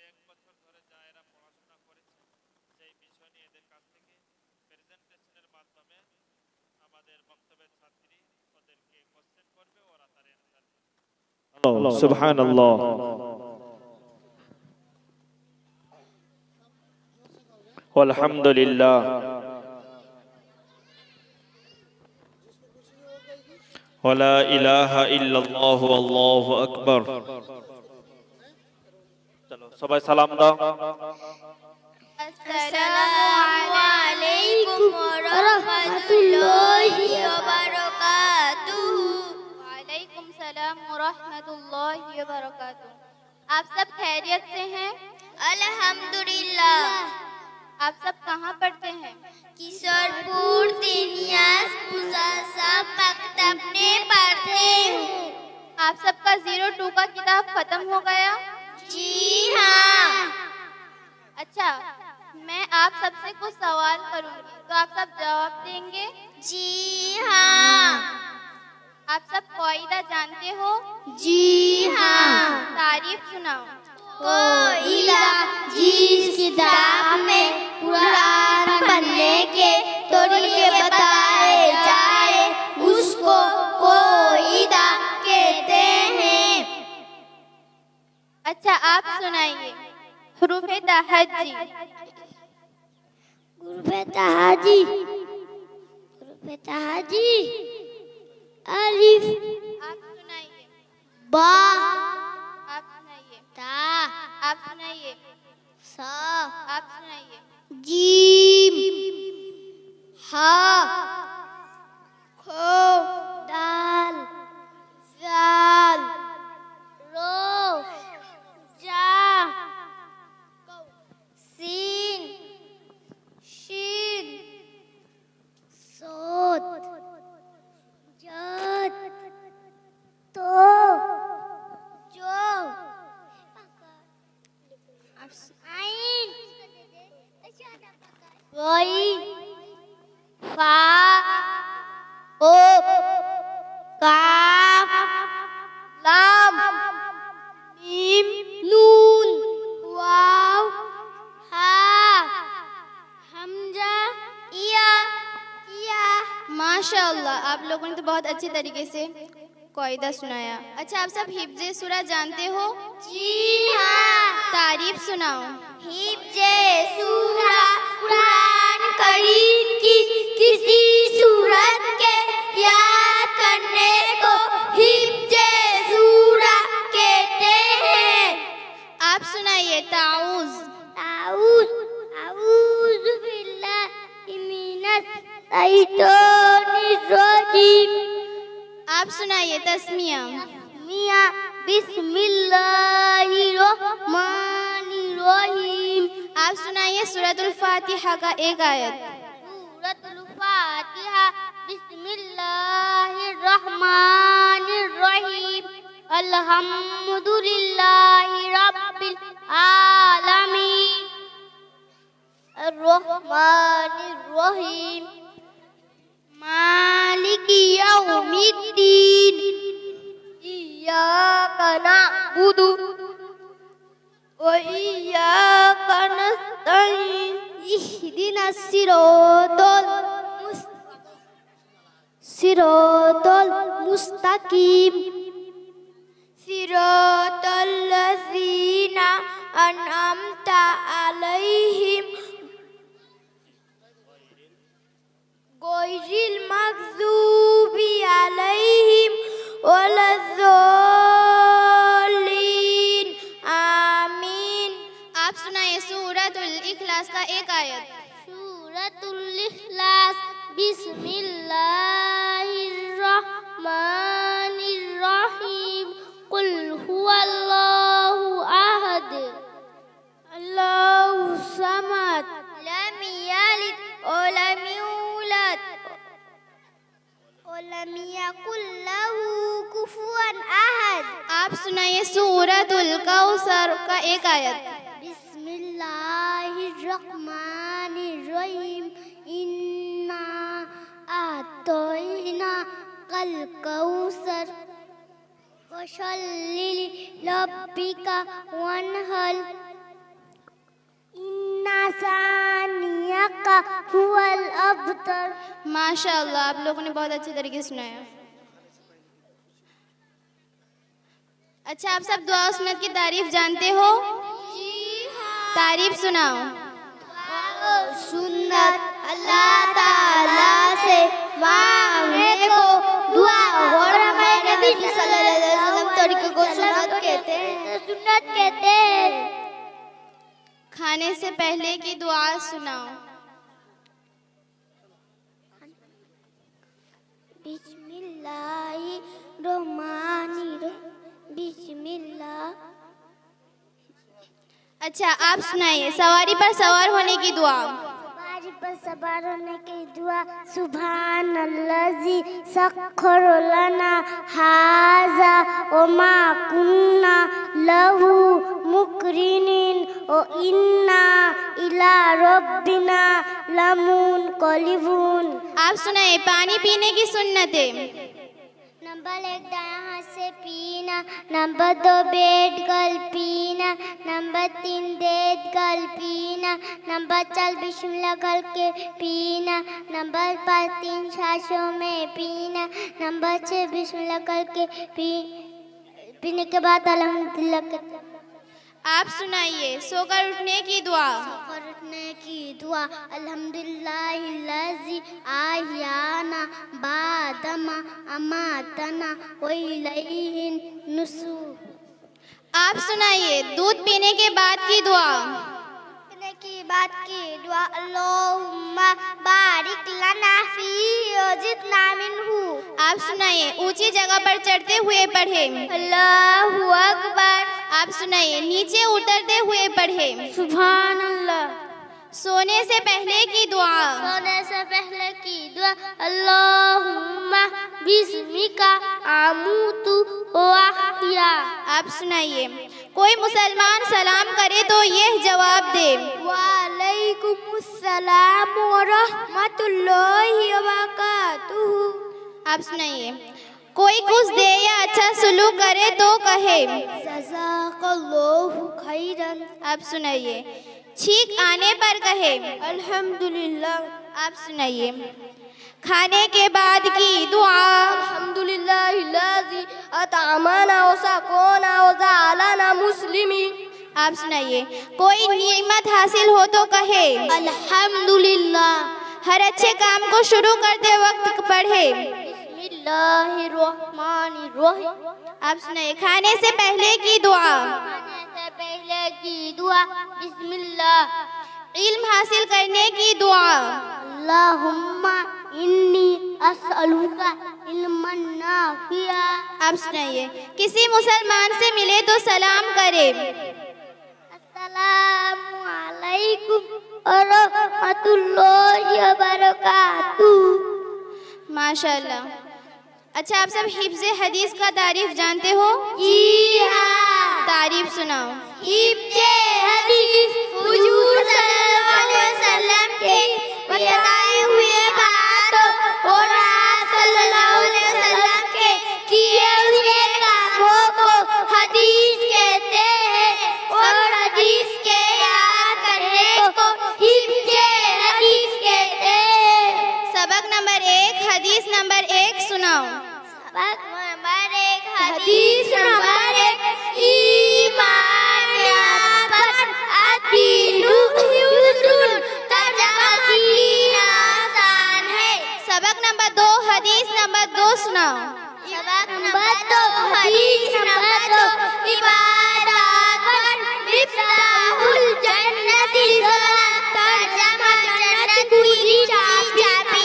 1 বছর ধরে যা এরা পড়াশোনা করেছে সেই বিষয় নিয়ে এদের কাছ থেকে প্রেজেন্টেশনের মাধ্যমে আমাদের বক্তব্যের ছাত্রী ওদেরকে কোশ্চেন করবে, ওরা তার অ্যানসার দেবে। সুবহানাল্লাহ। আলহামদুলিল্লাহ। ওয়ালা ইলাহা ইল্লাল্লাহ আল্লাহু আকবার। চলো সবাই সালাম দাও। আসসালামু আলাইকুম ওয়া রাহমাতুল্লাহি ওয়া বারাকাতুহু। वालेकुम सलाम व रहमतुल्लाहि व बरकातुहू। आप सब खैरियत से हैं? अल्हम्दुलिल्लाह। आप सब कहाँ पढ़ते हैं? किशोरपुर तिनियास मुज़ाफ़र मकतब में पढ़ते हूँ। आप सबका 02 का किताब खत्म हो गया? जी हाँ। अच्छा, मैं आप सबसे कुछ सवाल करूंगी तो आप सब जवाब देंगे? जी हाँ। आप सब कायदा जानते हो? जी हाँ। तारीफ सुनाओ। कायदा जिस किताब में कुरान पढ़ने के तरीके बताए जाए उसको कायदा कहते हैं। अच्छा, आप सुनाइए हुरूफ़े तहज्जी। अलिफ, आप सुनाइए। बा, आप सुनाइए। ता, आप सुनाइए। सा, आप सुनाइए। जीम, हा, खो, दाल, जाल, रो, जा, सीन, शीन, सोद, जद, तो, जो, आइन, वही, फा, ओ, काफ, लाम, मीम, नून, वाव, हा, हमजा, या, किया। माशाअल्लाह, आप लोगों ने तो बहुत अच्छे तरीके से कायदा सुनाया। अच्छा, आप सब हिफ्ज़े सूरा जानते हो? जी हाँ। तारीफ सुनाओ। हिफ्ज़े सूरा कुरान करीम की किसी सूरत के याद करने को हिफ्ज़े सूरा कहते हैं। आप सुनाइए ताऊज़। आऊज़ु बिल्लाहि मिनश शैतानिर्रजीम। आप सुनाइए तस्मिया। मिया बिस्मिल्लाहिर्रहमानिर्रहीम। आप सुनाइए सूरतुल फातिहा का एक आयत। सूरतुल फातिहा बिस्मिल्लाहिर्रहमानिर्रहीम। अल्हम्दुलिल्लाहि रब्बिल आलमीन अर्रहमानिर्रहीम मालिकी यौमिद्दीन। इय्याका नअबुदु व इय्याका नस्तईन। इहदिनास सिरातल मुस्तकीम। सिरातल लज़ीना अनअमता अलैहिम गैरिल मग़ज़ूबि अलैहिम वलज़्ज़ालिन। आमीन। आप सुनाइए सूरतुल इखलास का एक आयत। सूरतुल इखलास बिस्मिल्लाहिर्रहमानिर्रहीम। कुल हुवल्लाहु अहद अल्लाहु समद लम यलिद व लम यूलद व लम यकुल लहू कुफुवन अहद। आप सुनाइए सूरतुल कौसर का एक आयत। बिस्मिल्लाहिर्रहमानिर्रहीम। इन्ना आतैना कल कौसर वशल्लि लिरब्बिका वनहर इन्ना सानियका हुवल अब्तर। माशाअल्लाह, आप लोगों ने बहुत अच्छे तरीके से सुनाया। अच्छा, आप सब दुआ और सुन्नत की तारीफ जानते हो? तारीफ सुनाओ। सुन्नत अल्लाह ताला से मांगने को दुआ और हमारे नबी सल्लल्लाहु अलैहि वसल्लम तरीके को सुन्नत कहते हैं। सुन्नत कहते हैं। खाने से पहले की दुआ सुनाओ। बिस्मिल्लाह। अच्छा, आप सुनाइए सवारी पर सवार होने की दुआ। सवारी पर सवार होने की दुआ। सुभान अल्लाजी सख्खर लना हाजा व मा कुन्ना लहू मुकरिनिन व इन्ना इला रब्बिना लमुन कलिबून। आप सुनाइए पानी पीने की सुन्नतें। नंबर 1 दायां हाथ से पीना। नंबर 2 बैठ कर पीना। नंबर 3 देख कर पीना। नंबर 4 बिस्मिल्लाह करके पीना। नंबर 5 3 सांसों में पीना। नंबर 6 बिस्मिल्लाह करके पीने के बाद अल्हम्दुलिल्लाह। आप सुनाइए सोकर उठने की दुआ। सोकर उठने की दुआ। अल्हम्दुलिल्लाहिल्लज़ी आह्याना बादमा अमातना व इलैहिन नुशूर। आप सुनाइए दूध पीने के बाद की दुआ। पीने की बाद की दुआ। अल्लाहुम्मा बारिक लना फी व जिदना मिनहू। आप सुनाइए ऊंची जगह पर चढ़ते हुए पढ़े। अल्लाहु अकबर। आप सुनाइए नीचे उतरते हुए पढ़े। सुभान अल्लाह। सोने से पहले की दुआ। सोने से पहले की दुआ। अल्लाहुम्मा बिस्मिका अमूतु व अहया। आप सुनाइए कोई मुसलमान सलाम करे तो यह जवाब दे। वालेकुमुस्सलाम व रहमतुल्लाहि व बरकातुहू। आप सुनाइए कोई कुछ दे या अच्छा सलूक करे तो कहे। जज़ाकल्लाहु खैरन। आप सुनाइए छींक आने पर कहे। अल्हम्दुलिल्लाह। आप सुनाइए खाने के बाद की दुआ। अल्हम्दुलिल्लाहिल्लज़ी अतअमना व सक़ाना व जअलना मुस्लिमीन। आप सुनाइए कोई नेमत हासिल हो तो कहे। अल्हम्दुलिल्लाह। हर अच्छे काम को शुरू करते वक्त पढ़े। बिस्मिल्लाहिर्रहमानिर्रहीम। आप सुनाइए खाने से पहले की दुआ। खाने से पहले की दुआ। बिस्मिल्लाह। इल्म हासिल करने की दुआ। अल्लाहुम्मा इन्नी अस्अलुका इल्मन नाफिया। आप सुनाइए किसी मुसलमान से मिले तो सलाम करे। अस्सलामु अलैकुम व रहमतुल्लाहि व बरकातुहू। माशाअल्लाह। अच्छा, आप सब हिफ्ज़ हदीस का तारीफ जानते हो? जी हाँ। तारीफ सुनाओ। हिफ्ज़ हदीस हुजूर सल्लल्लाहु अलैहि वसल्लम के बताए हुए बातों और आप सल्लल्लाहु अलैहि वसल्लम के किए हुए कामों को हदीस कहते हैं और हदीस के याद करने को हिफ्ज़ हदीस कहते हैं। सबक नंबर 1 हदीस नंबर 1 सुनाओ। सबक नंबर 1 हदीस नंबर 1 ईमान पर अदीनु युसुर। तर्जुमा कीना आसान है। सबक नंबर 2 हदीस नंबर 2 सुनाओ। सबक नंबर 2 हदीस नंबर 2 इबादत पर मिफ्ताहुल जन्नति सलात। तर्जुमा जन्नत की चाबी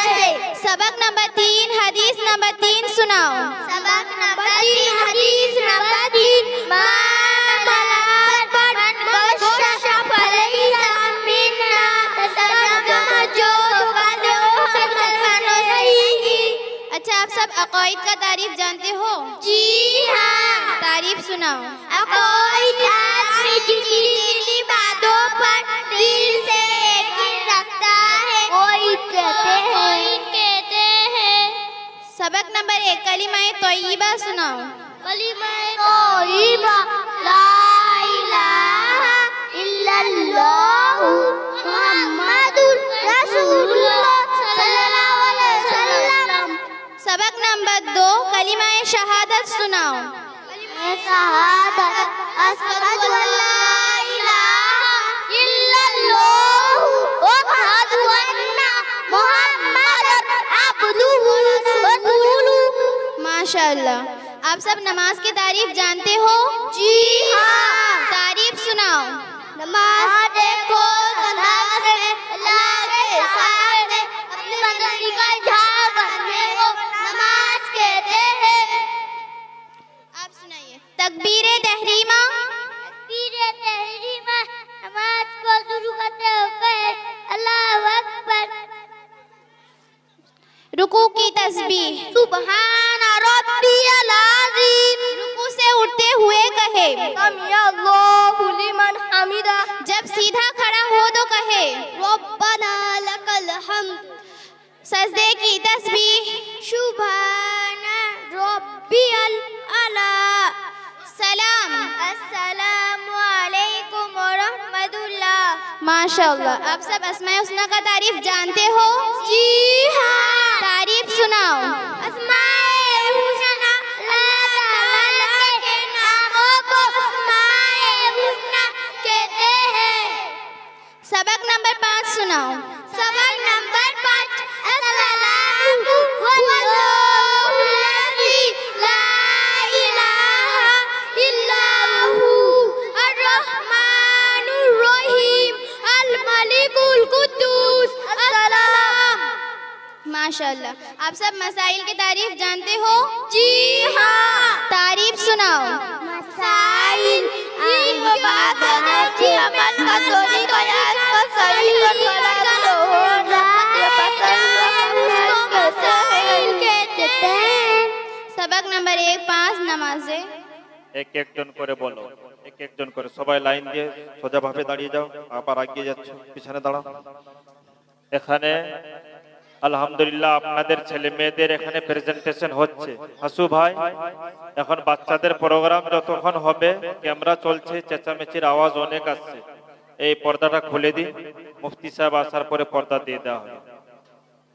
है। सबक नंबर 3 हदीस नंबर 3 सुनाओ। सबक नंबर 3 हदीस नंबर 3 मामलात पर बशशा फलैसा मिन्ना। तर्जुमा जो कदो मुसलमानों से। अच्छा, आप सब अक़ाइद का तारीफ जानते हो? जी हाँ। तारीफ सुनाओ। अक़ाइद आदमी जितनी बातों पर दिल से यकीन रखता है वही कहते हैं। सबक नंबर 1 कलिमाए तोय्यिबा सुनाओ। कलिमाए तोय्यिबा ला इलाहा इल्लल्लाह ইল্লাল্লাহু মুহাম্মাদুর রাসূলুল্লাহ সাল্লাল্লাহু अलैहि वसल्लम। सबक नंबर 2 कलिमाए शहादत सुनाओ। शहादत अशहदु अल्ला इलाहा इल्लल्लाहु व अशहदु अन्ना मुहम्मदन अब्दुहु व रसूलुहु। माशाअल्लाह। आप सब नमाज की तारीफ जानते हो? जी हाँ। तारीफ सुनाओ। नमाज देखो अंदाज में अल्लाह के सामने अपनी बंदगी का इजहार करने को नमाज कहते हैं। आप सुनाइए। तकबीरे तहरीमा। तकबीरे तहरीमा नमाज को शुरू करते हुए अल्लाहु अकबर। रुकू की तस्बीह। सुबहान रब्बियल अज़ीम। रुकू से उठते हुए कहे समी अल्लाहु लिमन हमिदा। जब सीधा खड़ा हो तो कहे रब्बना लकल हम्द। सजदे की तस्बीह। सुबहान रब्बियल आला। सलाम। अस्सलामु अलैकुम व रहमतुल्लाह। माशाअल्लाह। आप सब अस्माए हुस्ना का तारीफ जानते हो? जी हाँ। तारीफ सुनाओ। अस्माए हुस्ना अल्लाह ताला के नामों को अस्माए हुस्ना कहते हैं। सबक नंबर 5 सुनाओ। सबक नंबर 5 अस्सलामु वल्लाहु लज़ी ला इलाहा इल्ला हु अर्रहमानुर रहीम अल मलिकुल कुद्दूस अस्सलाम। माशाअल्लाह। आप सब मसाइल की तारीफ जानते हो? जी हाँ। तारीफ सुनाओ। मसाइल इन बातों की अमल का चोरी को याद को सही और गलत को मसाइल कहते हैं। सबक नंबर 1 5 नमाजे। এক একজন করে বলো, এক একজন করে সবাই লাইন দিয়ে সোজাভাবে দাঁড়িয়ে যাও। আবার এগিয়ে যাচ্ছ, পিছনে দাঁড়াও। এখানে আলহামদুলিল্লাহ আপনাদের ছেলে মেয়েদের এখানে প্রেজেন্টেশন হচ্ছে। হাসু ভাই, এখন বাচ্চাদের প্রোগ্রাম যতক্ষণ হবে ক্যামেরা চলছে, চেঁচামেচির আওয়াজ অনেক আসছে। এই পর্দাটা খুলে দিন, মুফতি সাহেব আসার পরে পর্দা দিয়ে দেওয়া হবে।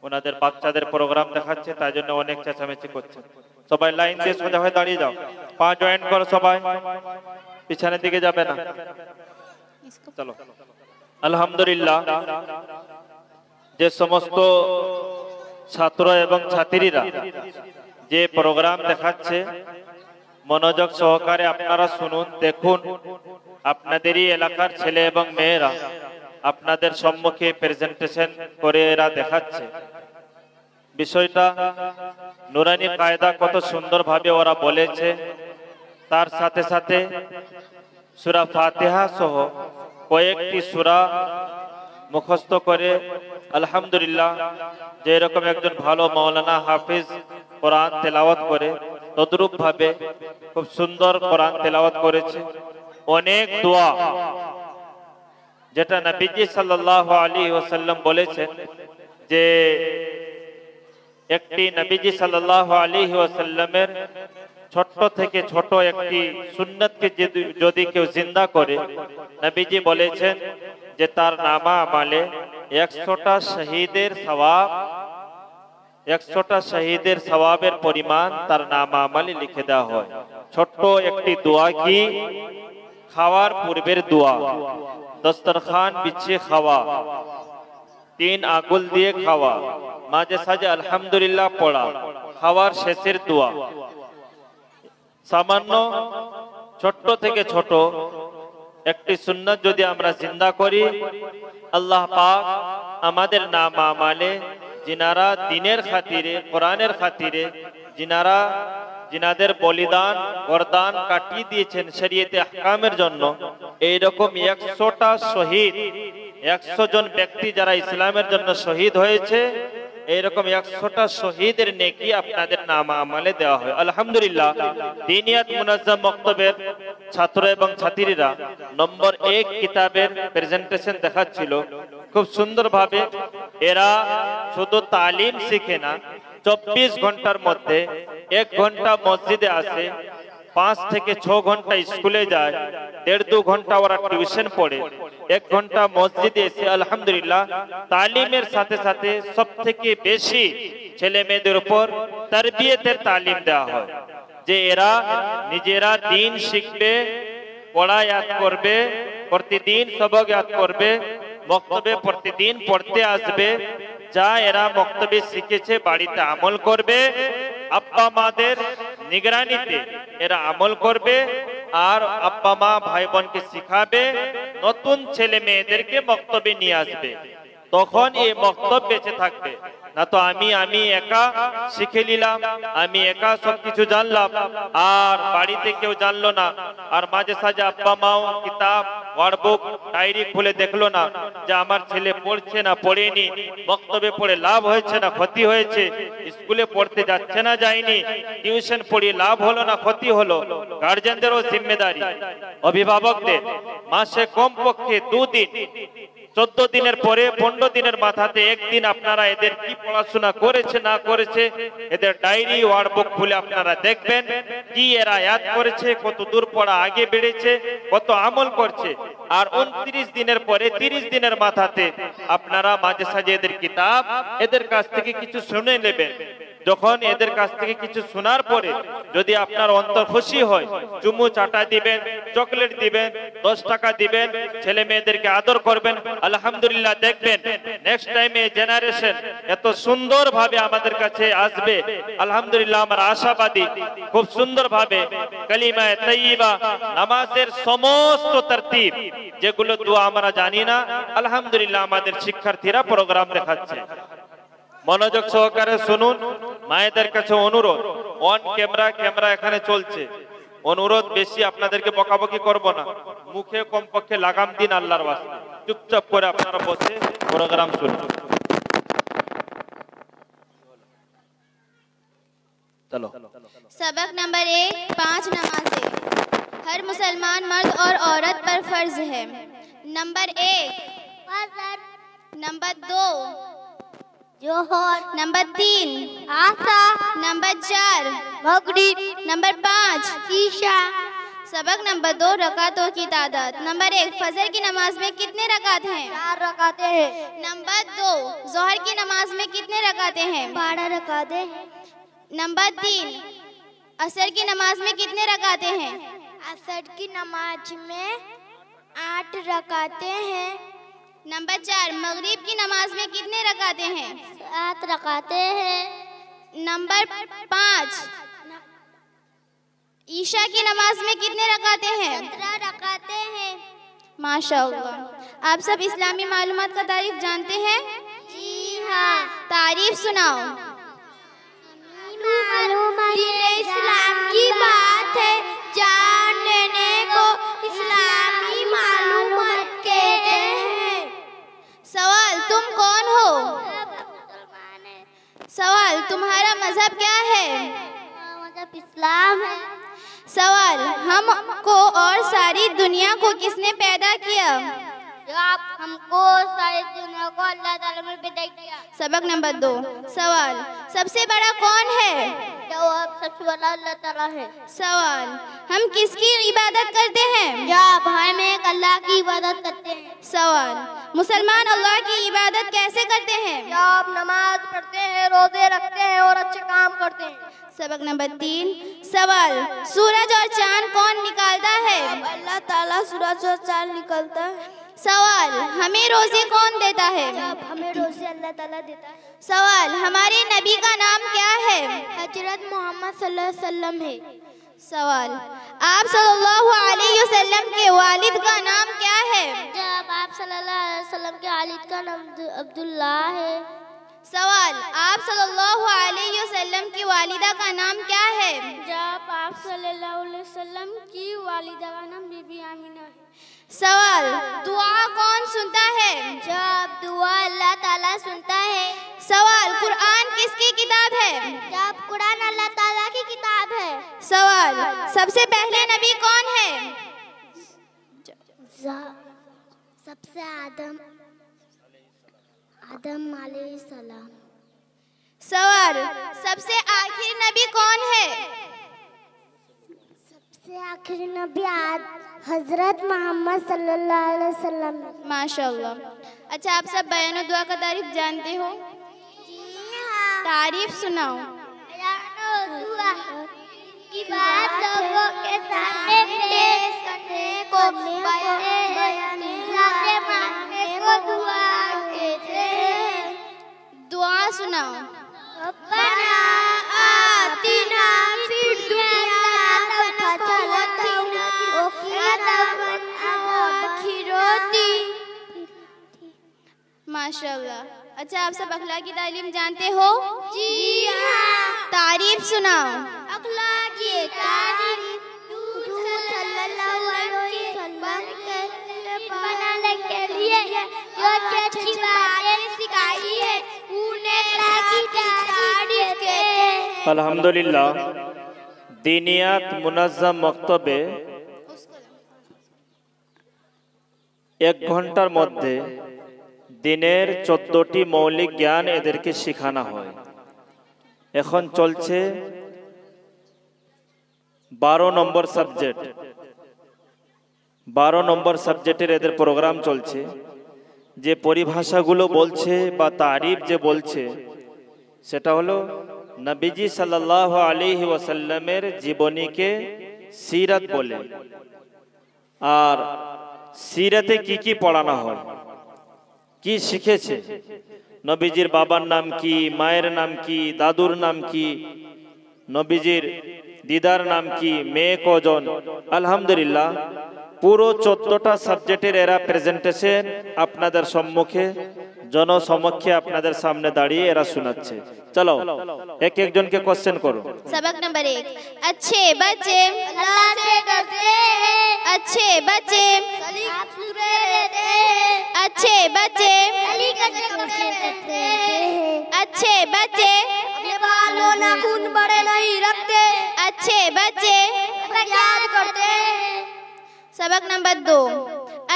ওনাদের বাচ্চাদের প্রোগ্রাম দেখাচ্ছে, তাই জন্য অনেক চেঁচামেচি করছে। সবাই লাইন দিয়ে সোজা হয়ে দাঁড়িয়ে যাও। পা জয়েন্ট করো, সবাই পিছনের দিকে যাবে না। চলো। আলহামদুলিল্লাহ, যে সমস্ত ছাত্র এবং ছাত্রীরা যে প্রোগ্রাম দেখাচ্ছে মনোযোগ সহকারে আপনারা শুনুন, দেখুন। আপনাদেরই এলাকার ছেলে এবং মেয়েরা আপনাদের সম্মুখে প্রেজেন্টেশন করে এরা দেখাচ্ছে। বিষয়টা নুরানি কায়দা কত সুন্দরভাবে ওরা বলেছে। তার সাথে সাথে সূরা ফাতিহা সহ কয়েকটি সূরা মুখস্থ করে আলহামদুলিল্লাহ, যে এরকম একজন ভালো মাওলানা হাফিজ কোরআন তেলাওয়াত করে তদ্রূপ ভাবে খুব সুন্দর কোরআন তেলাওয়াত করেছে। অনেক দোয়া যেটা নবীজি সাল্লাল্লাহু আলাইহি ওয়াসাল্লাম বলেছেন, যে একটি নবীজি সাল্লাল্লাহু আলাইহি ওয়াসাল্লামের ছোট থেকে ছোট একটি সুন্নতকে যদি কেউ জিন্দা করে, নবীজি বলেছেন যে তার নামা আমালে 100টা শহীদের সওয়াব, 100টা শহীদের সওয়াবের পরিমাণ তার নামা আমালে লিখে দেওয়া হয়। ছোট্ট একটি দোয়া কি? খাওয়ার পূর্বের দোয়া, দস্তরখান বিছিয়ে খাওয়া, 3 আঙ্গুল দিয়ে খাওয়া, মাঝে সাঝে আলহামদুলিল্লাহ পড়া, খাওয়ার শেষের দোয়া। সামান্য ছোট্ট থেকে ছোট একটি সুন্নাত যদি আমরা জিন্দা করি, আল্লাহ পাক আমাদের নামা আমালে जिनारा दिनेर खातिरे कुरानेर खातिरे जिनारा जिनाদের বলিদান গরদান কাটিয়ে দিয়েছেন শরীয়তে আহকামের জন্য, এই রকম 100টা শহীদ, 100 জন ব্যক্তি যারা ইসলামের জন্য শহীদ হয়েছে, এই রকম 100টা শহীদের নেকি আপনাদের নাম আমলে দেওয়া হয়। আলহামদুলিল্লাহ, দিনিয়াত মুনাজ্জাম মক্তবের ছাত্র এবং ছাত্রীরা নম্বর 1 কিতাবের প্রেজেন্টেশন দেখাচ্ছিল খুব সুন্দরভাবে। এরা শুধু তালিম শিখে না, 24 ঘন্টার মধ্যে 1 ঘন্টা মসজিদে আসে, 5 থেকে 6 ঘন্টা স্কুলে যায়, 1.5-2 ঘন্টা ওরা টিউশন পড়ে, 1 ঘন্টা মসজিদে এসে আলহামদুলিল্লাহ তালিমের সাথে সাথে সবথেকে বেশি ছেলে মেয়েদের উপর তারবিয়তের তালিম দেওয়া হয়, যে এরা নিজেরা দিন শিখবে, পড়া ইয়াদ করবে, প্রতিদিন সবক ইয়াদ করবে, মক্তবে প্রতিদিন পড়তে আসবে, যা এরা মক্তবে শিখেছে বাড়িতে আমল করবে, আব্বা মাদের নিগরানিতে এরা আমল করবে, আর আব্বা মা ভাই বোনকে শিখাবে, নতুন ছেলে মেয়েদেরকে মক্তবে নিয়ে আসবে। তখন এই মক্তব বেঁচে থাকবে। না তো আমি একা শিখে নিলাম, আমি একা সবকিছু জানলাম, আর বাড়িতে কেউ জানলো না, আর মাঝে সাঝে আব্বা মাও কিতাব ওয়ার্ডবুক ডায়েরি খুলে দেখলো না যে আমার ছেলে পড়ছে না পড়েনি, বক্তব্যে পড়ে লাভ হয়েছে না ক্ষতি হয়েছে, স্কুলে পড়তে যাচ্ছে না যায়নি, টিউশন পড়ে লাভ হলো না ক্ষতি হলো। গার্জেনদেরও জিম্মেদারি, অভিভাবকদের মাসে কমপক্ষে 2 দিন, 14 দিনের পরে 15 দিনের মাথাতে একদিন আপনারা এদের কি পড়াশোনা করেছে না করেছে এদের ডায়েরি ওয়ার্ডবুক খুলে আপনারা দেখবেন কি এরা ইয়াদ করেছে, কত দূর পড়া আগে বেড়েছে, কত আমল করছে। আর 29 দিনের পরে 30 দিনের মাথাতে আপনারা মাঝে সাঝে এদের কিতাব এদের কাছ থেকে কিছু শুনে নেবেন। যখন এদের কাছ থেকে কিছু শোনার পরে যদি আপনার অন্তর খুশি হয়, চুমু চাটা দিবেন, চকলেট দিবেন, 10 টাকা দিবেন, ছেলে মেয়েদেরকে আদর করবেন, আলহামদুলিল্লাহ দেখবেন নেক্সট টাইমে জেনারেশন এত সুন্দর ভাবে আমাদের কাছে আসবে। আলহামদুলিল্লাহ আমরা আশাবাদী, খুব সুন্দর ভাবে কালিমায়ে তাইয়্যিবা, নামাজের সমস্ত তরতিব যেগুলো দোয়া আমরা জানি না, আলহামদুলিল্লাহ আমাদের শিক্ষার্থীরা প্রোগ্রাম দেখাচ্ছে। মনোযোগ সহকারে শুনুন। মায়েদের কাছে অনুরোধ, অন ক্যামেরা এখানে চলছে, অনুরোধ বেশি আপনাদেরকে বকাবকি করব না, মুখে কমপক্ষে লাগাম দিন আল্লাহর ওয়াস্তে, চুপচাপ করে আপনারা বসে প্রোগ্রাম শুনুন। चलो सबक नंबर 1, 5 नमाजें हर मुसलमान मर्द और औरत पर फर्ज है। नंबर 1 नंबर 2 जोहर, नंबर 3 आसा, नंबर 4 मगरिब, नंबर 5 ईशा। सबक नंबर 2 रकातों की तादाद। नंबर 1 फजर की नमाज में कितने रकात हैं? 4 रकाते हैं। नंबर 2 जोहर की नमाज में कितने रकाते हैं? 12 रकाते हैं। नंबर 3 असर की नमाज में कितने रकाते हैं? असर की नमाज में 8 रकाते हैं। नंबर 4 मगरिब की नमाज में कितने रकाते हैं? 7 रकाते हैं। नंबर 5 ईशा की नमाज में कितने रकाते हैं? 17 रकाते हैं। माशाअल्लाह। आप सब इस्लामी मालूमात का तारीफ जानते हैं? जी हाँ। तारीफ सुनाओ। दीन इस्लाम की बात है, जानने को इस्लामी मालूमात कहते हैं। सवाल, तुम कौन हो? मुसलमान है। सवाल, तुम्हारा मजहब क्या है? मतलब इस्लाम है। सवाल, हमको और सारी दुनिया को किसने पैदा किया? जवाब, हमको सारी दुनिया को अल्लाह ताला ने पैदा किया। सबक नंबर 2 सवाल, सबसे बड़ा कौन है? जवाब, सबसे बड़ा अल्लाह ताला है। सवाल, हम किसकी इबादत करते हैं? जवाब, हम एक अल्लाह की इबादत करते हैं। सवाल, मुसलमान अल्लाह की इबादत कैसे करते हैं? जवाब, नमाज पढ़ते हैं, रोजे रखते हैं और अच्छे काम करते हैं। सबक नंबर 3 सवाल, सूरज और चांद कौन निकालता है? अल्लाह ताला सूरज और चांद निकलता है। सवाल, हमें रोजी कौन देता है? हमें रोजे अल्लाह ताला देता है। सवाल, हमारे नबी का नाम क्या है? हजरत मोहम्मद सल्लल्लाहु अलैहि वसल्लम है। सवाल, आप सल्लल्लाहु अलैहि वसल्लम के वालिद का नाम क्या है? जब आप सल्लल्लाहु अलैहि वसल्लम के वालिद का नाम अब्दुल्लाह है। सवाल, आप सल्लल्लाहु अलैहि वसल्लम की वालिदा का नाम क्या है? जब आप सल्लल्लाहु अलैहि वसल्लम की वालिदा का नाम बीबी आमिना है। सवाल, दुआ कौन सुनता है? जब दुआ अल्लाह ताला सुनता है। सवाल, कुरान किसकी किताब है? जब कुरान अल्लाह ताला की किताब है। सवाल, सबसे पहले नबी कौन है? सबसे आदम अलैहिस्सलाम। सवाल, सबसे आखिरी नबी कौन है? सबसे आखिरी नबी हजरत मोहम्मद सल्लल्लाहु अलैहि वसल्लम। माशाल्लाह। अच्छा, आप सब बयान और दुआ का तारीफ जानते हो? तारीफ सुनाओ। दुआ की बात लोगों के सामने पेश करने को मांगने को दुआ कहते हैं। दुआ सुनाओ। रब्बना आतिना फिद दुनिया हसनतन व क़िना अज़ाबन आखिरती। माशाल्लाह। अच्छा, आप सब अखलाकी तालीम जानते हो? जी हाँ। तारीफ सुनाओ। अखलाकी तालीम सल्लल्लाहु अलैहि वसल्लम के बनाने के लिए जो अच्छी बातें सिखाई है उन्हें अखलाकी तारीफ कहते हैं। अल्हम्दुलिल्लाह, दीनियात मुनज़्ज़म मक्तबे 1 ঘন্টার মধ্যে দিনের 14টি মৌলিক জ্ঞান এদেরকে শেখানো হয়। এখন চলছে 12 নম্বর সাবজেক্ট। 12 নম্বর সাবজেক্টের এদের প্রোগ্রাম চলছে। যে পরিভাষাগুলো বলছে বা তারিফ যে বলছে সেটা হলো নবীজি সাল্লাল্লাহু আলাইহি ওয়াসাল্লামের জীবনীকে সিরাত বলে। আর সিরাতে কি কি পড়ানো হয়, কি শিখেছে, নবীজির বাবার নাম কি, মায়ের নাম কি, দাদুর নাম কি, নবীজির দিদার নাম কি, মেয়ে কজন। আলহামদুলিল্লাহ, পুরো 14টা সাবজেক্টের এরা প্রেজেন্টেশন আপনাদের সম্মুখে জনসমক্ষে আপনাদের সামনে দাঁড়িয়ে এরা শোনাচ্ছে। চলো এক একজনকে কোশ্চেন করো। सबक नंबर 1। अच्छे बच्चे अल्लाह से डरते हैं। अच्छे बच्चे साफ सुथरे रहते हैं। अच्छे बच्चे गली कचरे से रहते हैं। अच्छे बच्चे अपने बालों नाखून बड़े नहीं रखते। अच्छे बच्चे याद करते हैं। सबक नंबर 2।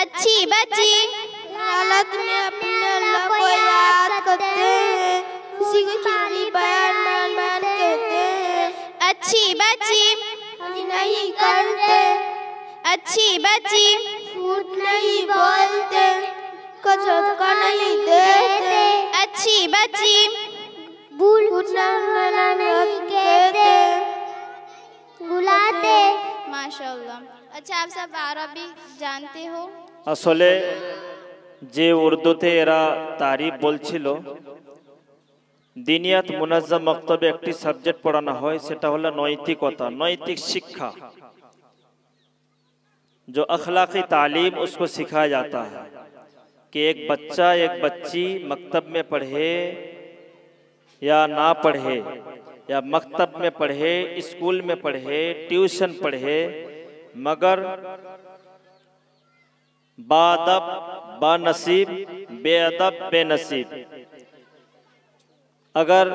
अच्छी बच्ची हालत में अपने अल्लाह को याद करते हैं। उसी को खाली बयान कहते हैं। अच्छी बच्ची नहीं करते। अच्छी बच्ची झूठ नहीं बोलते। कसरत का नहीं देते। अच्छी बच्ची भूल नहीं कहते। बुलाते। माशाल्लाह। अच्छा, आप सब अरबी जानते हो? আসলে যে উর্দুতে এরা তারিফ বলছিল, দিনিয়াত মুনাজ্জাম মক্তবে একটি সাবজেক্ট পড়ানো হয়, সেটা হলো নৈতিকতা, নৈতিক শিক্ষা। जो अखलाकी तालीम उसको सिखाया जाता है कि एक बच्चा एक बच्ची मकतब में पढ़े या ना पढ़े, या मकतब में पढ़े, स्कूल में पढ़े, ट्यूशन पढ़े, मगर बादब बानसीब, बेअदब बेनसीब। अगर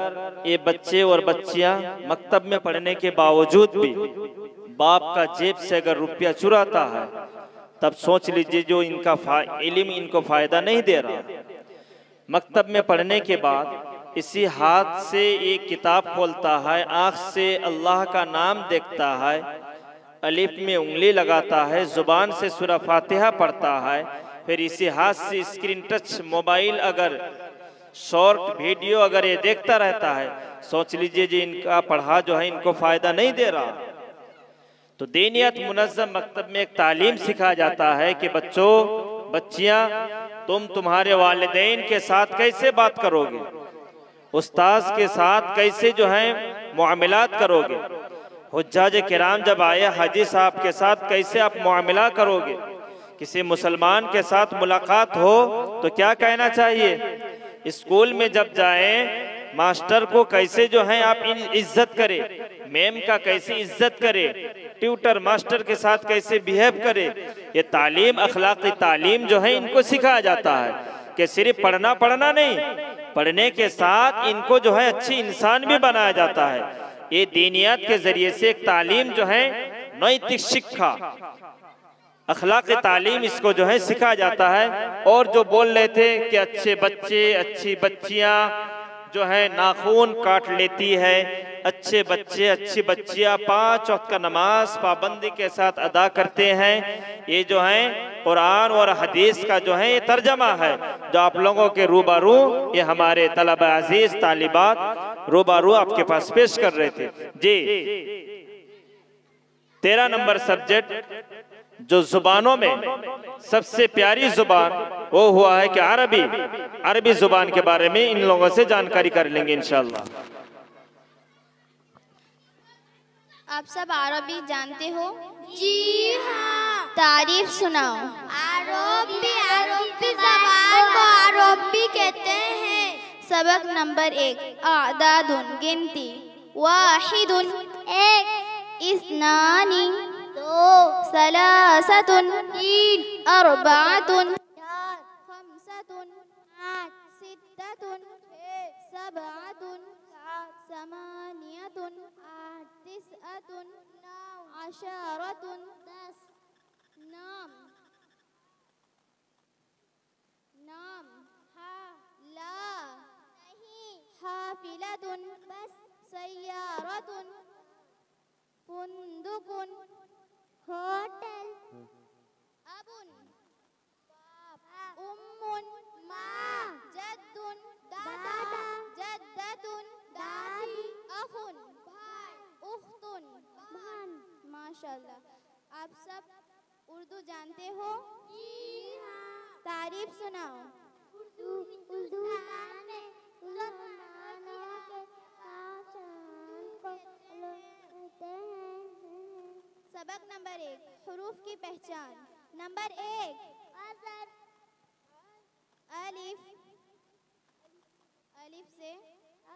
ये बच्चे और बच्चियां मकतब में पढ़ने के बावजूद भी बाप का जेब से अगर रुपया चुराता है, तब सोच लीजिए जो इनका इल्म इनको फायदा नहीं दे रहा। मकतब में पढ़ने के बाद इसी हाथ से एक किताब खोलता है, आँख से अल्लाह का नाम देखता है, अलिफ में उंगली लगाता है, जुबान से सूरा फातिहा पढ़ता है, फिर इसी हाथ से स्क्रीन टच मोबाइल अगर शॉर्ट वीडियो अगर ये देखता रहता है, सोच लीजिए जी इनका पढ़ा जो है इनको फायदा नहीं दे रहा। तो दीनियत मुनज़्ज़म मकतब में एक तालीम सिखाया जाता है कि बच्चों बच्चियां, तुम तुम्हारे वालिदैन के साथ कैसे बात करोगे, उस्ताद के साथ कैसे जो है मुआमलात करोगे, हुज्जाज किराम जब आए हाजी साहब के साथ कैसे आप मुआमला करोगे, किसी मुसलमान के साथ मुलाकात हो तो क्या कहना चाहिए, स्कूल में जब जाएं मास्टर को कैसे जो है आप इज्जत करें, मैम का कैसे इज्जत करें, ट्यूटर मास्टर के साथ कैसे बिहेव करें। ये तालीम अखलाकी तालीम जो है इनको सिखाया जाता है कि सिर्फ पढ़ना नहीं, पढ़ने के साथ इनको जो है अच्छी इंसान भी बनाया जाता है। ये दीनियात के जरिए से एक तालीम जो है नैतिक शिक्षा अखलाकी तालीम इसको जो है सिखाया जाता है। और जो बोल रहे थे कि अच्छे बच्चे अच्छी बच्चियां जो है नाखून काट लेती है। अच्छे बच्चे अच्छी बच्चियां 5 वक्त का नमाज पाबंदी के साथ अदा करते हैं। ये जो है कुरान और हदीस का जो है ये तर्जमा है जो आप लोगों के रूबरू ये हमारे तलबा अजीज तालिबात रूबरू आपके पास पेश कर रहे थे जी। 13 नंबर सब्जेक्ट जो जुबानों में सबसे प्यारी जुबान वो हुआ है कि अरबी जुबान के बारे में इन लोगों से जानकारी कर लेंगे इंशाअल्लाह। आप सब अरबी जानते हो? जी हाँ। तारीफ सुनाओ। अरबी ज़बान को अरबी कहते हैं। सबक नंबर 1 आदादुन गिनती। वाहिदुन एक, इस्नानी 2, सलासतुन 3, अर्बाअतुन 4, खमसतुन 5, सित्ततुन 6, सबअतुन 7, समानियतुन 8, तिसअतुन 9, अशरतुन 10, नाम हा, ला नहीं, हाफिलतुन बस, सय्यारतुन फुंदुकुन होटल, अबुन बाप, उम्मुन माँ, जद्दुन दादा, जद्दतुन दादी, अखुन भाई, उख्तुन बहन। माशाल्लाह। आप सब उर्दू जानते हो? जी हाँ। तारीफ सुनाओ। उर्दू में मुसलमानों के पहचान को कहते हैं। सबक नंबर 1 हुरूफ की पहचान। नंबर 1 अलिफ, अलिफ से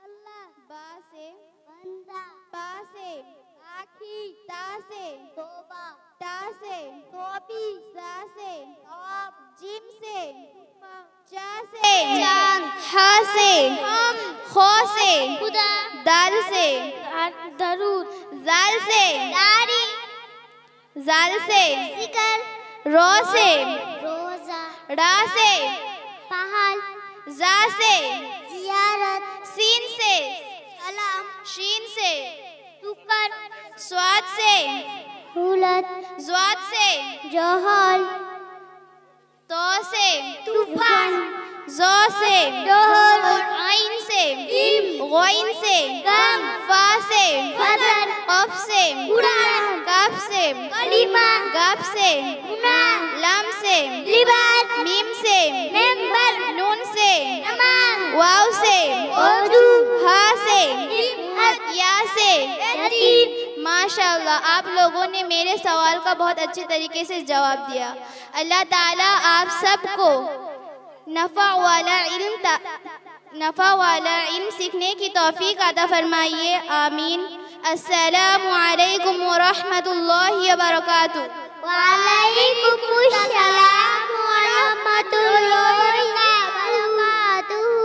अल्लाह, बा से बंदा, पा से आखी, ता से तोबा, टा से टोपी, सा से तौब, जिम से हाँ, चा से चांद, हा से हम, खो से खुदा, दाल से दरूद, जाल से दारी, जाल से जिक्र, रो से रोजा, रा से पहाड़, जा से जियारत, सीन से सलाम, शीन से शुक्र, स्वाद से हुलत, ज्वाद से जोहर, तो से तूफान, जो से जोहर, आइन से इम, गोइन से गम, फा से फजर, कफ से कुरान, काफ से कलीमा, गाफ से गुना, लाम से लिबास, मीम से मेंबर, नून से नमाज, वाव से वजू, हा से हिम्मत, या से यतीम। माशाअल्लाह, आप लोगों ने मेरे सवाल का बहुत अच्छे तरीके से जवाब दिया। अल्लाह ताला आप सबको नफ़ा वाला इल्म सीखने की तौफीक अता फरमाइए। आमीन। अस्सलामु अलैकुम व रहमतुल्लाहि व बरकातुहू। वालेकुमुस्सलाम व रहमतुल्लाहि व बरकातुहू।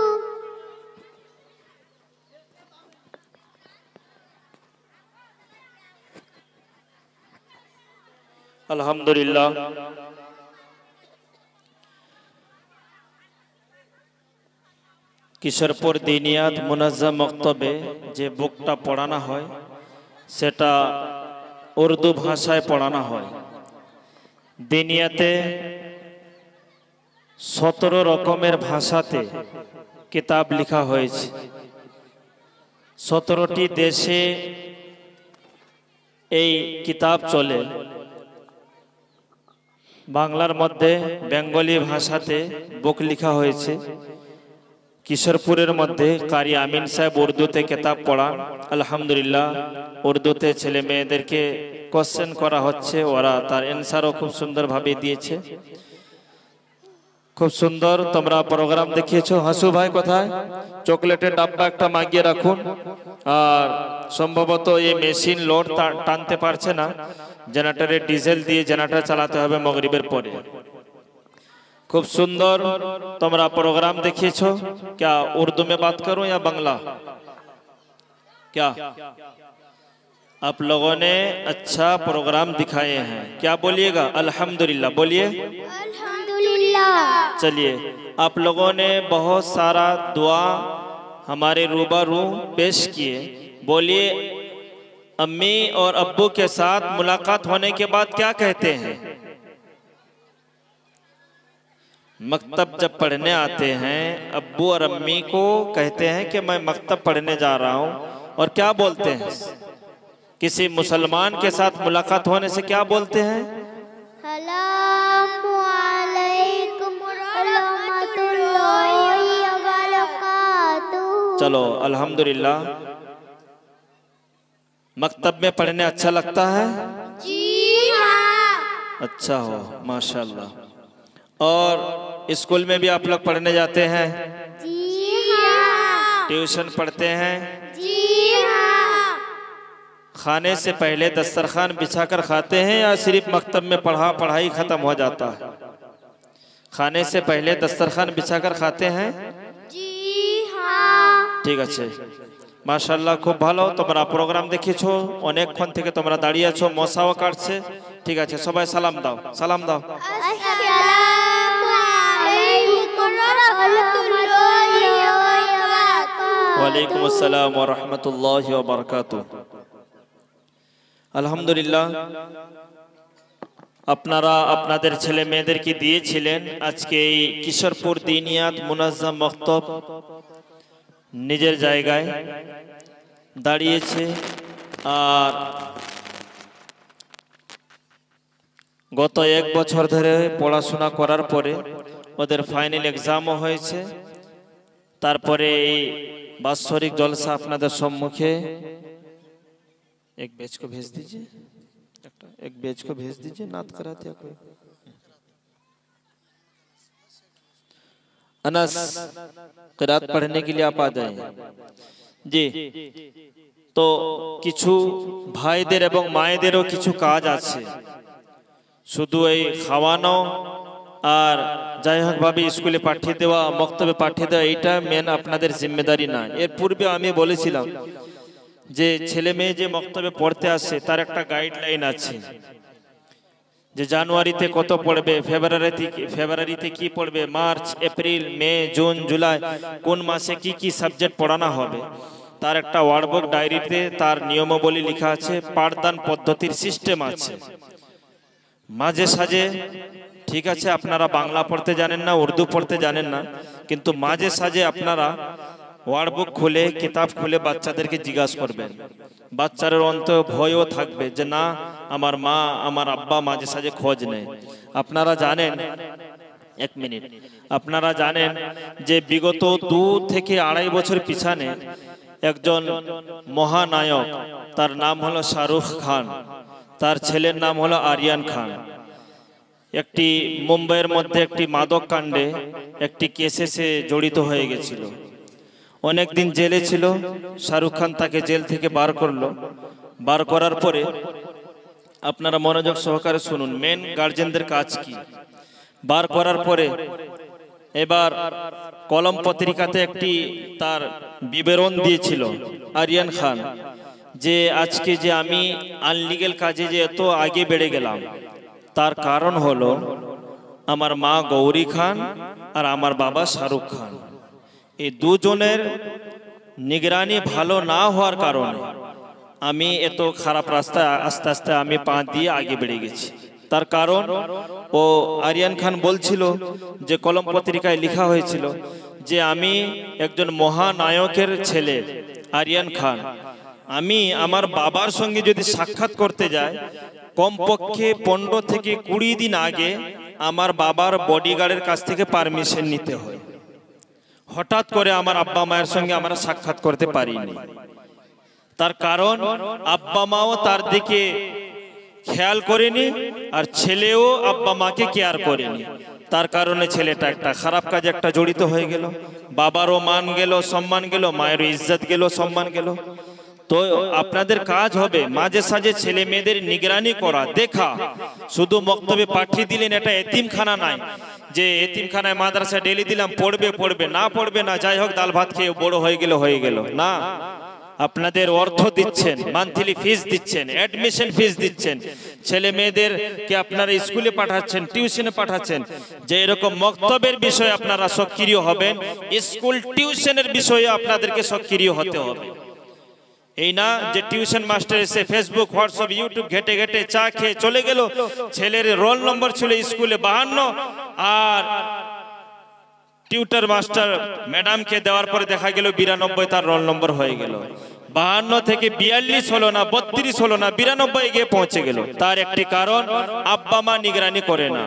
अल्हम्दुलिल्लाह। কিশোরপুর দিনিয়াত মুনাজ্জাম মক্তবে যে বুকটা পড়ানো হয় সেটা উর্দু ভাষায় পড়ানো হয়। দিনিয়াতে 17 রকমের ভাষাতে কিতাব লেখা হয়েছে। 17টি দেশে এই কিতাব চলে। বাংলার মধ্যে বেঙ্গলি ভাষাতে বুক লেখা হয়েছে। কিশোরপুরের মধ্যে কারি আমিন সাহেব উর্দুতে কিতাব পড়ান। আলহামদুলিল্লাহ, উর্দুতে ছেলে মেয়েদেরকে কোশ্চেন করা হচ্ছে, ওরা তার অ্যান্সারও খুব সুন্দরভাবে দিয়েছে। খুব সুন্দর তোমরা প্রোগ্রাম দেখিয়েছো। হাসু ভাই কোথায়? চকলেটের ডাব্বা একটা মাগিয়ে রাখুন। আর সম্ভবত এই মেশিন লোড টানতে পারছে না, জেনারেটরে ডিজেল দিয়ে জেনারেটর চালাতে হবে মগরিবের পরে। खूब सुंदर तुम्हारा प्रोग्राम देखिए। क्या उर्दू में बात करूं या बांग्ला? क्या आप लोगों ने अच्छा प्रोग्राम दिखाए हैं? क्या बोलिएगा? अल्हम्दुलिल्लाह बोलिए। अल्हम्दुलिल्लाह। चलिए, आप लोगों ने बहुत सारा दुआ हमारे रूबरू पेश किए। बोलिए, अम्मी और अब्बू के साथ मुलाकात होने के बाद क्या कहते हैं? मकतब जब पढ़ने आते हैं अब्बू और अम्मी को कहते हैं कि मैं मकतब पढ़ने जा रहा हूँ, और क्या बोलते हैं? किसी मुसलमान के साथ मुलाकात होने से क्या बोलते हैं? अस्सलामु अलैकुम रहमतुल्लाहि व बरकातुहू। चलो अल्हम्दुलिल्लाह। मकतब में पढ़ने अच्छा लगता है? जी हाँ। अच्छा हो, माशाल्लाह। और स्कूल में भी आप लोग पढ़ने जाते हैं? जी हाँ। ट्यूशन पढ़ते हैं? जी हाँ। खाने से पहले दस्तरखान बिछाकर खाते हैं या सिर्फ मकतब में पढ़ाई खत्म हो जाता है? खाने से पहले दस्तरखान बिछाकर खाते हैं? जी हाँ। ঠিক আছে, মাশাআল্লাহ, খুব ভালো। তোমরা প্রোগ্রাম দেখিছো, অনেকক্ষণ থেকে তোমরা দাঁড়িয়ে আছো, মশাও কাটছে। ঠিক আছে, সবাই সালাম দাও, সালাম দাও। अस्सलामु अलैकुम रहमतुल्लाहि व बरकातुहू। ওয়ালাইকুম আসসালাম ওয়া রাহমাতুল্লাহি ওয়া বারাকাতুহু। আলহামদুলিল্লাহ, আপনারা আপনাদের ছেলে মেয়েদেরকে দিয়েছিলেন আজকে এই কিশোরপুর দিনিয়াত মুনাজ্জাম মক্তব নিজের জায়গায় দাঁড়িয়েছে। আর গত এক বছর ধরে পড়াশোনা করার পরে ওদের ফাইনাল এক্সামও হয়েছে। তারপরে এই বাৎসরিক জলসা আপনাদের সম্মুখে। एक बैच को भेज दीजिए, एक बैच को भेज दीजिए, नात करा दिया कोई। अनस, किरात पढ़ने के लिए आप आ जाएं जी। तो কিছু ভাইদের এবং মায়েদেরও কিছু কাজ আছে, শুধু এই খাওয়ানো আর যাই হোক ভাবে স্কুলে পাঠিয়ে দেওয়া, মক্তবে পাঠিয়ে দেওয়া, এইটা মেন আপনাদের জিম্মেদারি না। এর পূর্বে আমি বলেছিলাম যে ছেলে মেয়ে যে মক্তবে পড়তে আসে তার একটা গাইডলাইন আছে, যে জানুয়ারিতে কত পড়বে, ফেব্রুয়ারিতে কি পড়বে, মার্চ, এপ্রিল, মে, জুন, জুলাই কোন মাসে কি কি সাবজেক্ট পড়ানো হবে, তার একটা ওয়ার্ডবুক ডায়েরিতে তার নিয়মাবলী লেখা আছে, পাঠদান পদ্ধতির সিস্টেম আছে। মাঝে সাঝে ঠিক আছে আপনারা বাংলা পড়তে জানেন না, উর্দু পড়তে জানেন না, কিন্তু মাঝে সাঝে আপনারা ওয়ার্ডবুক খুলে, কিতাব খুলে বাচ্চাদেরকে জিজ্ঞাসা করবেন। বাচ্চাদের অন্তর ভয়ও থাকবে যে না, আমার মা আমার আব্বা মাঝে সাঝে খোঁজ নেয়। আপনারা জানেন, এক মিনিট, আপনারা জানেন যে বিগত 2 থেকে 2.5 বছর পিছনে একজন মহানায়ক, তার নাম হলো শাহরুখ খান, তার ছেলের নাম হলো আরিয়ান খান, একটি মুম্বাইয়ের মধ্যে একটি মাদক কাণ্ডে একটি কেসে সে জড়িত হয়ে গেছিল। অনেক দিন জেলে ছিল। শাহরুখ খান তাকে জেল থেকে বার করলো। বার করার পরে আপনারা মনোযোগ সহকারে শুনুন, মেন গার্জেনদের কাজ কি। বার করার পরে এবার কলম পত্রিকাতে একটি তার বিবরণ দিয়েছিল আরিয়ান খান, যে আজকে যে আমি আনলিগেল কাজে যে এত আগে বেড়ে গেলাম, তার কারণ হলো আমার মা গৌরী খান আর আমার বাবা শাহরুখ খান। এই দুজনের নিগরানি ভালো না হওয়ার কারণে আমি এত খারাপ রাস্তায় আস্তে আস্তে আমি পা দিয়ে আগে বেড়ে গেছি। তার কারণ ও আরিয়ান খান বলছিল যে কলম পত্রিকায় লেখা হয়েছিল যে আমি একজন মহানায়কের ছেলে আরিয়ান খান, আমি আমার বাবার সঙ্গে যদি সাক্ষাৎ করতে যাই কমপক্ষে 15 থেকে 20 দিন আগে আমার বাবার বডিগার্ডের কাছ থেকে পারমিশন নিতে হয়। হঠাৎ করে আমার আব্বা মায়ের সঙ্গে আমরা সাক্ষাৎ করতে পারিনি। তার কারণ আব্বা মাও তার দিকে খেয়াল করেনি আর ছেলেও আব্বা মাকে কেয়ার করেনি। তার কারণে ছেলেটা একটা খারাপ কাজে একটা জড়িত হয়ে গেল। বাবারও মান গেল, সম্মান গেল, মায়েরও ইজ্জত গেল, সম্মান গেল। তো আপনাদের কাজ হবে মাঝে সাঝে ছেলে মেয়েদের নিগরানি করা, দেখা। শুধু মক্তবে পাঠিয়ে দিলেন এটা এতিমখানা নাই যে এতিমখানায় মাদ্রাসায় ডেলি দিলাম পড়বে পড়বে, না পড়বে না, যাই হোক ডাল ভাত খেয়ে বড় হয়ে গেল না। আপনাদের অর্থ দিচ্ছেন, মান্থলি ফিস দিচ্ছেন, অ্যাডমিশন ফিস দিচ্ছেন, ছেলে মেয়েদেরকে আপনারা স্কুলে পাঠাচ্ছেন, টিউশনে পাঠাচ্ছেন, যে এরকম মক্তবের বিষয়ে আপনারা সক্রিয় হবেন, স্কুল টিউশনের বিষয়ে আপনাদেরকে সক্রিয় হতে হবে। এই না যে টিউশন মাস্টার এসে ফেসবুক, হোয়াটসঅ্যাপ, ইউটিউব ঘেটে ঘেটে চা খেয়ে চলে গেল, ছেলের রোল নম্বর ছিল স্কুলে 52 আর টিউটর মাস্টার ম্যাডামকে দেওয়ার পরে দেখা গেল 92 তার রোল নম্বর হয়ে গেল। 52 থেকে 42 হলো না, 32 হলো না, 92 গিয়ে পৌঁছে গেল। তার একটি কারণ আব্বা মা নিগরানি করে না।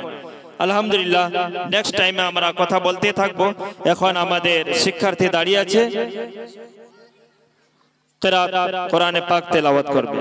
আলহামদুলিল্লাহ, নেক্সট টাইমে আমরা কথা বলতে থাকবো। এখন আমাদের শিক্ষার্থী দাঁড়িয়ে আছে, কিরাত কোরআনে পাক তেলাওয়াত করবে।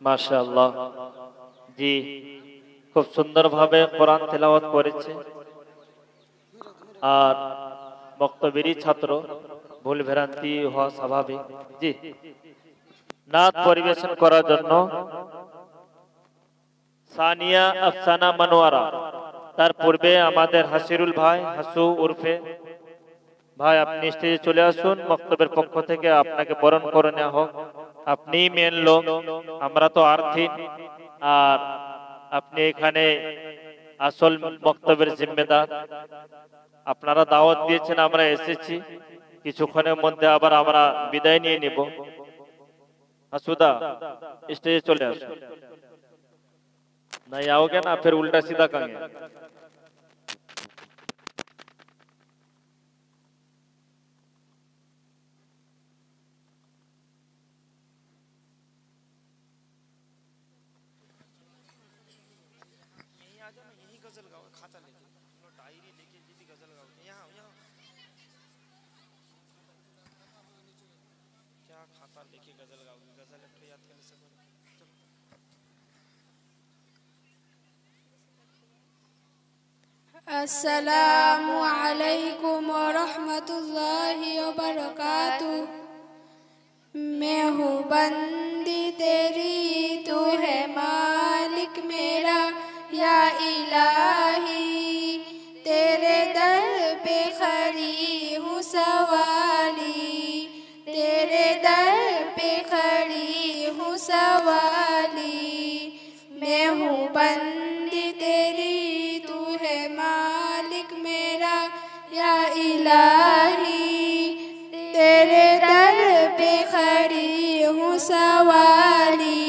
মাশাআল্লাহ, জি খুব সুন্দরভাবে কোরআন তেলাওয়াত করেছে। আর বক্তব্যেরই ছাত্র, ভুল ভ্রান্তি হওয়া স্বাভাবিক। জি, নাত পরিবেশন করার জন্য সানিয়া আফসানা মনোয়ারা, তার পূর্বে আমাদের হাসিরুল ভাই, হাসু উর্ফে ভাই, আপনি স্টেজে চলে আসুন। বক্তব্যের পক্ষ থেকে আপনাকে বরণ করে নেওয়া হোক। আপনি মেন লোক, আমরা তো আর্থিক, আর আপনি এখানে আসল বক্তব্যের জিম্মেদার। আপনারা দাওয়াত দিয়েছেন, আমরা এসেছি। কিছুক্ষণের মধ্যে আবার আমরা বিদায় নিয়ে নিব। হাসুদা স্টেজে চলে আসুন। नहीं आओगे ना फिर उल्टा सीधा कहेंगे। अस्सलामु अलैकुम वरहमतुल्लाहि वबरकातुह। मैं हूँ बंदी तेरी, तू है मालिक मेरा या इलाही। तेरे दर पे खड़ी हूँ सवाली, तेरे दर पे खड़ी हूँ सवाली। मैं हूँ बंदी तेरी, तू है मालिक मेरा या इलाही। तेरे दर पे खड़ी हूँ सवाली,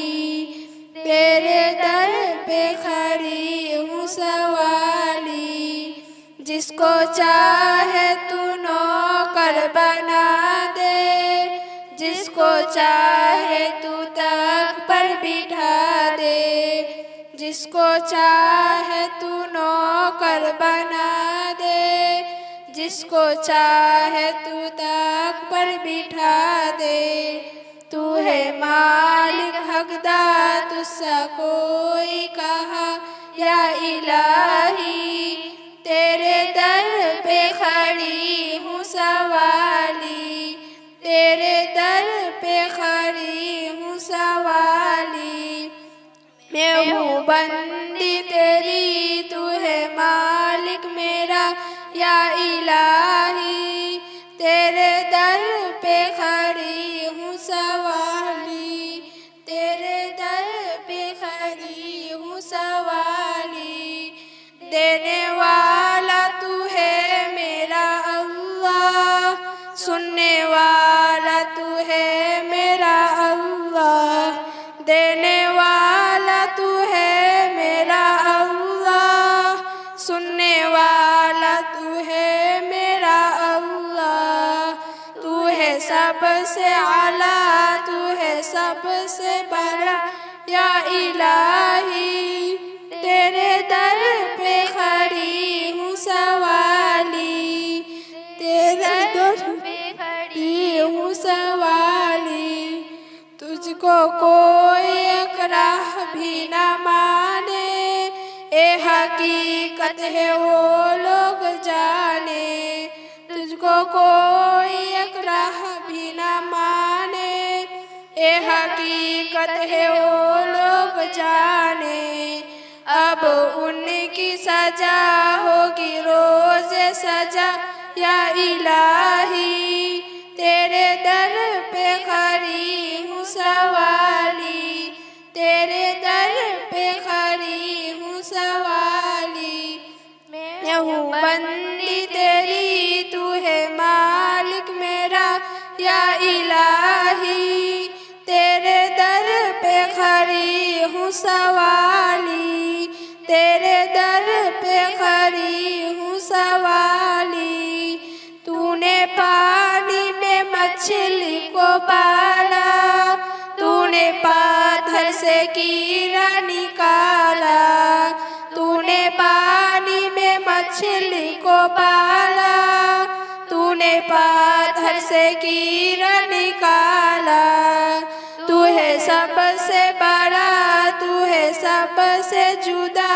तेरे दर पे खड़ी हूँ सवाली। जिसको चाहे तू नौकर बना दे, जिसको चाहे तू तख्त पर बिठा दे, जिसको चाहे तू नौकर बना दे, जिसको चाहे तू तख्त पर बिठा दे। तू है मालिक हकदार, तुझसा कोई कहा या इलाही। तेरे दर पे खड़ी हूँ सवाली, तेरे दर पे खड़ी हूँ सवाली। मैं हूँ बंदी तेरी, तू है मालिक मेरा या इलाही। तेरे दर पे खड़ी हूँ सवाली, तेरे दर पे खड़ी सबसे बड़ा या इलाही, तेरे दर पे खड़ी हूँ सवाली, तेरे दर पे खड़ी हूँ सवाली। तुझको कोई एक राह भी न माने, ए हकीकत है वो लोग जाने। तुझको कोई एक राह भी न माने, ए हकीकत है वो लोग जाने। अब उनकी सजा होगी रोज़े सजा या इलाही, तेरे दर पे खड़ी हूँ सवाली, तेरे दर पे खड़ी हूँ सवाली। मैं हूँ बंदी तेरी, तू है मालिक मेरा या इलाही, तेरे दर पे खड़ी हूँ सवाली, तेरे दर पे खड़ी हूँ सवाली। तूने पानी में मछली को पाला, तूने पाथर से कीड़ा निकाला, तूने पानी में मछली को पाला, तूने पाथर से कीड़ा निकाला। तू है सबसे बड़ा, तू है सबसे जुदा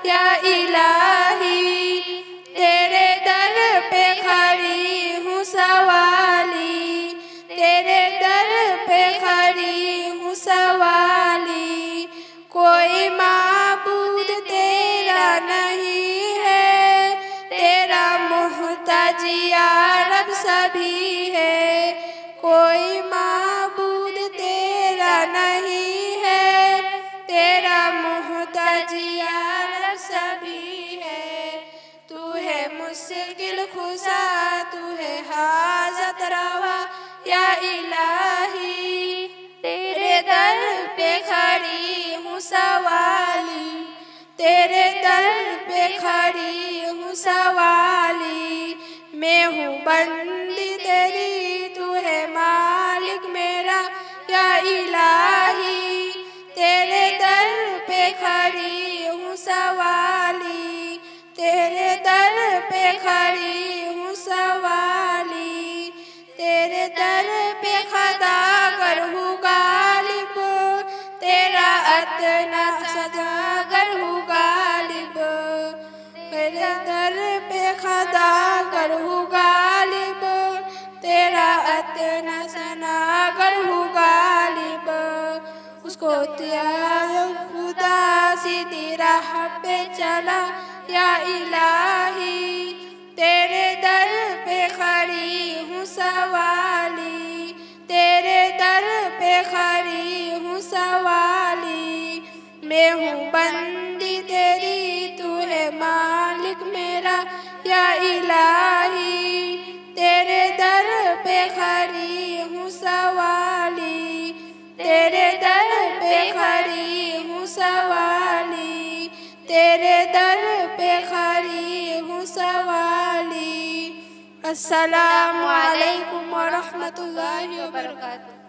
या इलाही, तेरे दर पे खड़ी हूँ सवाली, तेरे दर पे खड़ी हूँ सवाली। कोई माबूद तेरा नहीं है, तेरा मोहताज या रब सभी है। कोई माबूद तेरा नहीं है, तेरा मोहताज या रब सभी है। तू है मुश्किल खुशा, तू है हाजत रवा या इलाही, तेरे दर पे खड़ी हूँ सवाली, तेरे दर पे खड़ी हूँ सवाली। मैं हूँ बंदी तेरी, तू है मालिक मेरा या इलाही, तेरे दर पे खड़ी हूँ सवाली, तेरे दर पे खड़ी हूँ सवाली। तेरे दर पे खदा कर हूँ गालिब, तेरा अदना सजा कर हूँ गालिब, तेरे दर पे खदा कर हूँ गालिब, तेरा अदना सना कर हूँ गालिब। उसको त्याग खुदा सीधी राह पे चला या इलाही, तेरे दर पे खड़ी हूँ सवाली, तेरे दर पे खड़ी हूँ सवाली। मैं हूँ बंदी तेरी, तू है मालिक मेरा या इलाही, तेरे दर पे खड़ी हूँ सवाली, तेरे दर पे खड़ी हूँ सवाली, तेरे दर पे खड़ी हूँ सवाली। अस्सलामु अलैकुम व रहमतुल्लाहि व बरकातुहू।